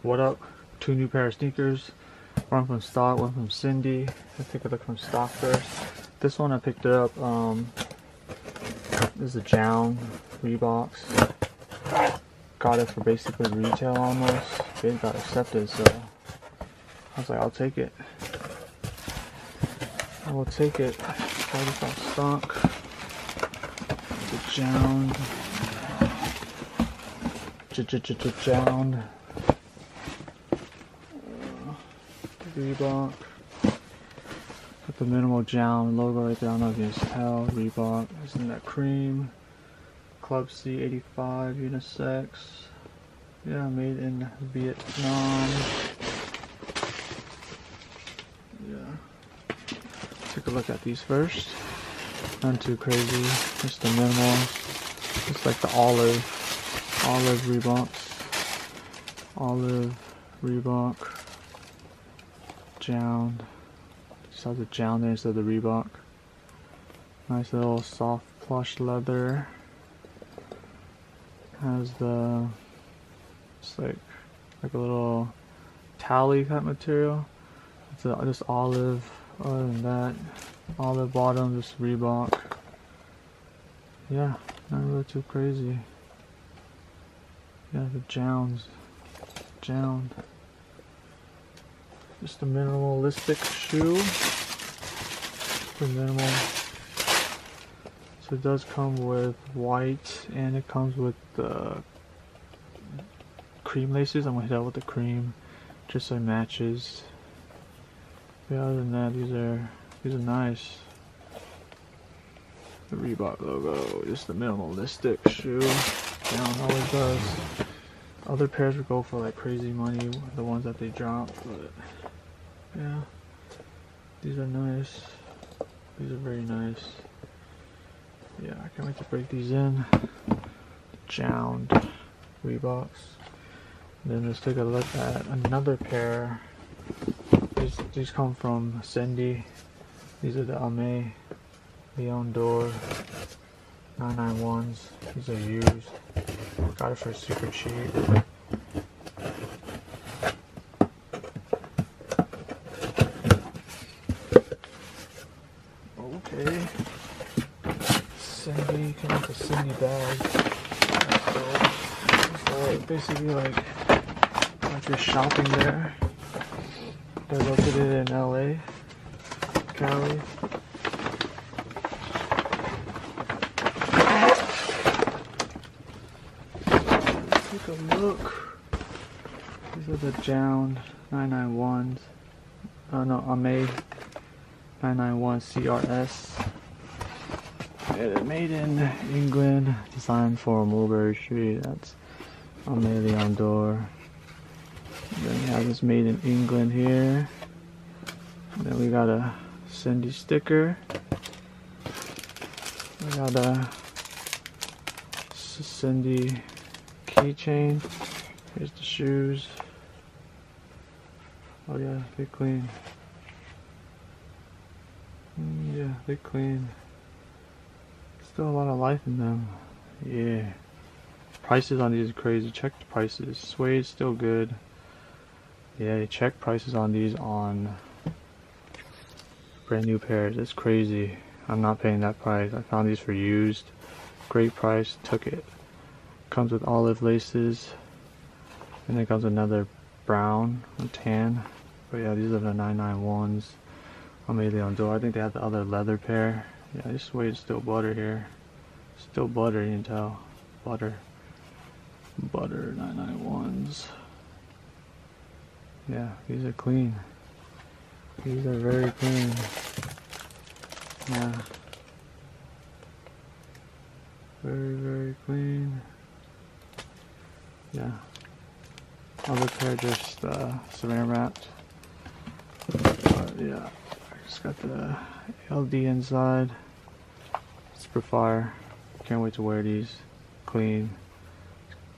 What up? 2 new pair of sneakers. One from stock, one from Cindy. Let's take a look from stock first. This one I picked it up. This is a Jjjjound Reeboks. Got it for basically retail almost. They got accepted, so I was like, I'll take it. I will take it. Got it from stock. The Jjjjound. Jjjjound. Reebok. Got the minimal Jjjjound logo right there. I don't know if you can tell. Reebok. Isn't that cream? Club C 85 unisex. Yeah, made in Vietnam. Yeah. Take a look at these first. Not too crazy. Just the minimal. It's like the olive Reeboks. Olive Reebok. Jjjjound. Just has the Jjjjound there instead of the Reebok. Nice little soft plush leather. Has the, it's like a little towel type material. It's just olive. Other than that, olive bottom, just Reebok. Yeah, not really too crazy. Yeah, the Jjjjound. Just a minimalistic shoe. Super minimal. So it does come with white, and it comes with the cream laces. I'm gonna hit out with the cream, just so it matches. But other than that, these are nice. The Reebok logo, just a minimalistic shoe. Down always does. Other pairs would go for like crazy money, the ones that they drop, but yeah, these are nice. These are very nice. Yeah, I can't wait to break these in. Jjjjound Reeboks. Then let's take a look at another pair. These come from Cindy. These are the Aimé Dore 991s. These are used. Got it for super cheap. Okay. Cindy, came with a Cindy bag. So it's basically like you're shopping there. They're located in LA, Cali. Take a look. These are the Jjjjound 991s. No, Aimé 991 CRS. Yeah, made in England, designed for Mulberry Street. That's Aimé Dore. Then we have this made in England here. And then we got a Cindy sticker. We got a Cindy keychain. Here's the shoes. Oh yeah, they clean. Yeah, they clean. Still a lot of life in them. Yeah. Prices on these are crazy. Check the prices. Suede's still good. Yeah, check prices on these on brand new pairs. It's crazy. I'm not paying that price. I found these for used. Great price. Took it. Comes with olive laces. And then comes another brown or tan. But yeah, these are the 991s. Aimé Dore. I think they have the other leather pair. Yeah, this Suede's still butter here. Still butter, you can tell. Butter 991s. Yeah, these are clean. These are very clean. Yeah. Very clean. Yeah. Other pair just saran wrapped. But yeah, I just got the LD inside. Super fire. Can't wait to wear these. Clean.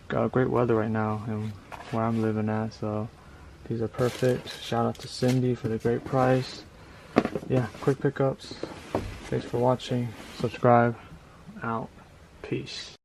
Got great weather right now and where I'm living at, so these are perfect. Shout out to Cindy for the great price. Yeah, quick pickups. Thanks for watching. Subscribe. Out. Peace.